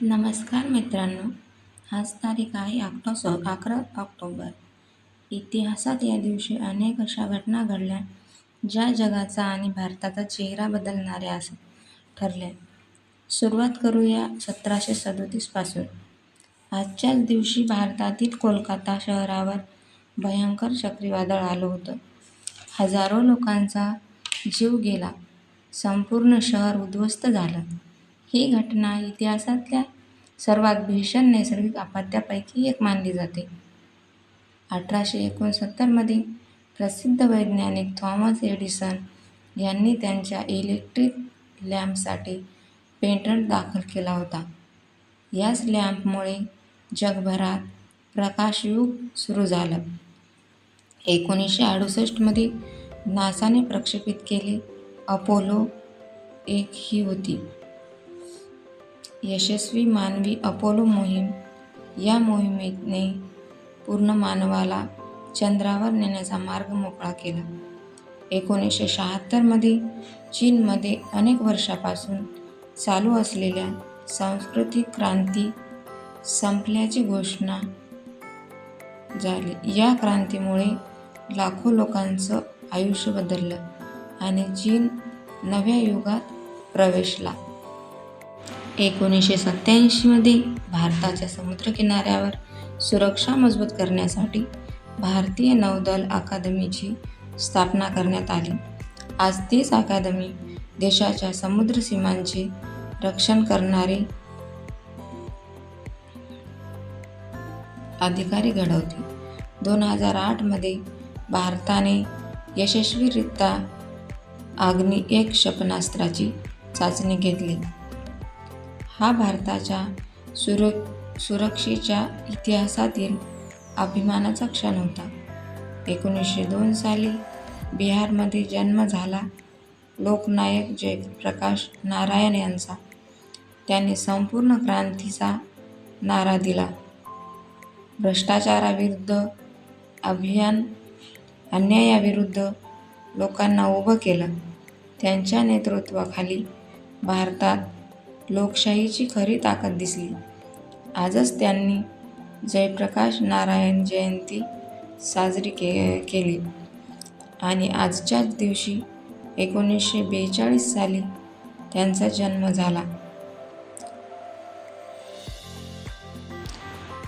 नमस्कार मित्रांनो, आज तारीख आहे 11 ऑक्टोबर. इतिहासात या दिवशी अनेक अशा घटना घडल्या ज्या जगाचा आणि भारताचा चेहरा बदलणाऱ्या ठरल्या. सुरुवात करूया 1737 पासून. आजच्याच दिवशी भारतातील कोलकाता शहरावर भयंकर चक्रीवादळ आलं होतं. हजारो लोकांचा जीव गेला, संपूर्ण शहर उद्ध्वस्त झालं. ही घटना इतिहासातल्या सर्वात भीषण नैसर्गिक आपत्त्यांपैकी एक मानली जाते. 1869 मध्ये प्रसिद्ध वैज्ञानिक थॉमस एडिसन यांनी त्यांच्या इलेक्ट्रिक लॅम्पसाठी पेटंट दाखल केला होता. याच लॅम्पमुळे जगभरात प्रकाशयुग सुरू झालं. 1968 मध्ये नासाने प्रक्षेपित केले अपोलो 1 ही होती यशस्वी मानवी अपोलो मोहीम. या मोहिमेने पूर्ण मानवाला चंद्रावर नेण्याचा मार्ग मोकळा केला. 1976 मध्ये चीनमध्ये अनेक वर्षांपासून चालू असलेल्या सांस्कृतिक क्रांती संपल्याची घोषणा झाली. या क्रांतीमुळे लाखो लोकांचं आयुष्य बदललं आणि चीन नव्या युगात प्रवेशला. 1987 मध्ये भारताच्या समुद्रकिनाऱ्यावर सुरक्षा मजबूत करण्यासाठी भारतीय नौदल अकादमीची स्थापना करण्यात आली. आज तीच अकादमी देशाच्या समुद्र सीमांचे रक्षण करणारे अधिकारी घडवते. 2008 मध्ये भारताने यशस्वीरित्या अग्नी-1 क्षेपणास्त्राची चाचणी घेतली. हा भारताच्या सुरक्षेच्या इतिहासातील अभिमानाचा क्षण होता. 1902 साली बिहारमध्ये जन्म झाला लोकनायक जयप्रकाश नारायण यांचा. त्यांनी संपूर्ण क्रांतीचा नारा दिला. भ्रष्टाचाराविरुद्ध अभियान, अन्यायाविरुद्ध लोकांना उभं केलं. त्यांच्या नेतृत्वाखाली भारतात लोकशाहीची खरी ताकद दिसली. आजच त्यांनी जयप्रकाश नारायण जयंती साजरी केली आणि आजच्याच दिवशी 1942 साली त्यांचा जन्म झाला.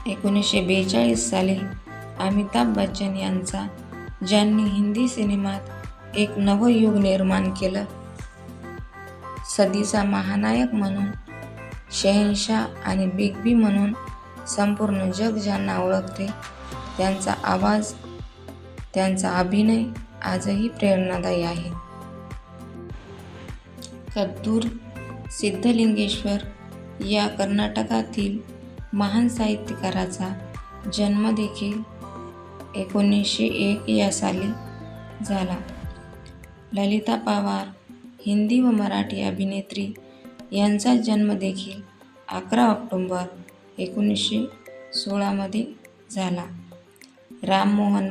1942 साली अमिताभ बच्चन यांचा, ज्यांनी हिंदी सिनेमात एक नवं युग निर्माण केलं. सदीचा महानायक म्हणून, शहेनशाह आणि बिग बी म्हणून संपूर्ण जग ज्यांना ओळखते, त्यांचा आवाज, त्यांचा अभिनय आजही प्रेरणादायी आहे. कत्तूर सिद्धलिंगेश्वर या कर्नाटकातील महान साहित्यकाराचा जन्म देखील 1901 या साली झाला. ललिता पवार, हिंदी व मराठी अभिनेत्री, यांचा जन्म देखील 11 ऑक्टोबर 1916 मध्ये झाला. राममोहन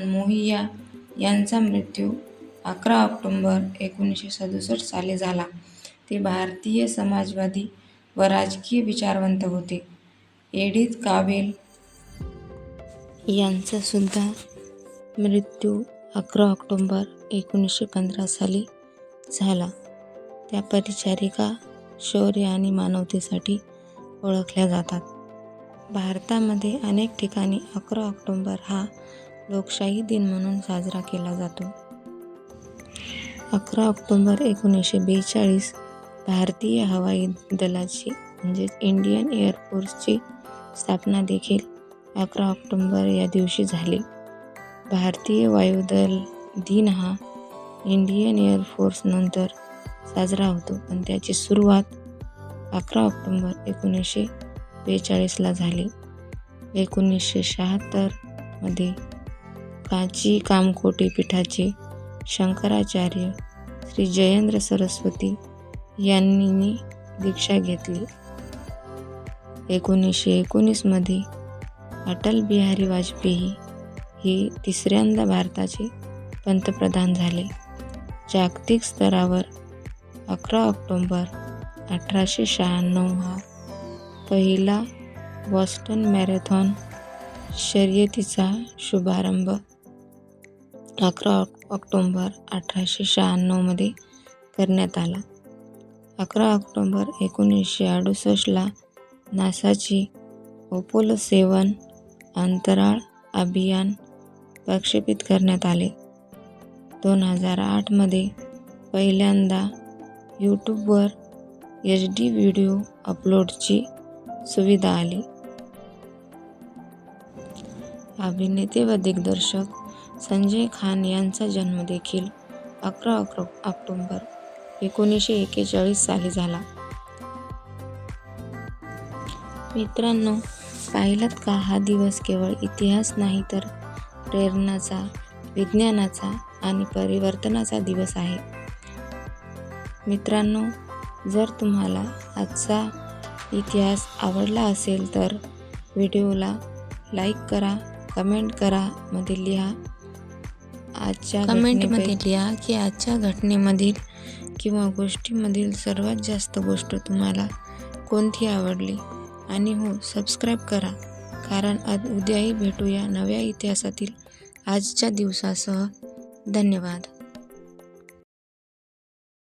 मोहिया यांचा मृत्यू 11 ऑक्टोबर 1967 साली झाला. ते भारतीय समाजवादी व राजकीय विचारवंत होते. एडिथ कावेल यांचा सुद्धा मृत्यू 11 ऑक्टोबर 1915 साली झाला. त्या परिचारिका, शौर्य आणि मानवतेसाठी ओळखल्या जातात. भारतामध्ये अनेक ठिकाणी 11 ऑक्टोबर हा लोकशाही दिन म्हणून साजरा केला जातो. 11 ऑक्टोबर 1942 भारतीय हवाई दलाची इंडियन एअर फोर्सची स्थापना देखील 11 ऑक्टोबर या दिवशी झाली. भारतीय वायुदल दिन हा इंडियन एअर फोर्स नंतर साजरा होतो, पण त्याची सुरुवात 11 ऑक्टोबर 1942 ला झाली. 1976 मध्ये कांची कामकोटी पीठाचे शंकराचार्य श्री जयेंद्र सरस्वती यांनी दीक्षा घेतली. 1919 मध्ये अटल बिहारी वाजपेयी हे तिसऱ्यांदा भारताचे पंतप्रधान झाले. जागतिक स्तरावर 11 ऑक्टोबर 1896 हा पहिला बॉस्टन मॅरेथॉन शर्यतीचा शुभारंभ 11 ऑक्टोबर 1896 करण्यात आला. 11 ऑक्टोबर 1968 नासाची अपोलो 7 अंतराळ अभियान प्रक्षेपित करण्यात आले. 2008 पहिल्यांदा यूट्यूबवर HD व्हिडिओ अपलोडची सुविधा आली. अभिनेते व दिग्दर्शक संजय खान यांचा जन्म देखील 11 ऑक्टोबर 1941 साली झाला. मित्रांनो, पाहिलात का, हा दिवस केवळ इतिहास नाही तर प्रेरणाचा, विज्ञानाचा आणि परिवर्तनाचा दिवस आहे. मित्रांनो, जर तुम्हाला आजचा इतिहास आवडला असेल तर व्हिडिओला लाईक करा, कमेंट करा, मध्ये लिहा की आजच्या घटनेमधील किंवा गोष्टीमधील सर्वात जास्त गोष्ट तुम्हाला कोणती आवडली. आणि हो, सबस्क्राईब करा, कारण उद्याही भेटूया नव्या इतिहासातील आजच्या दिवसासह. धन्यवाद.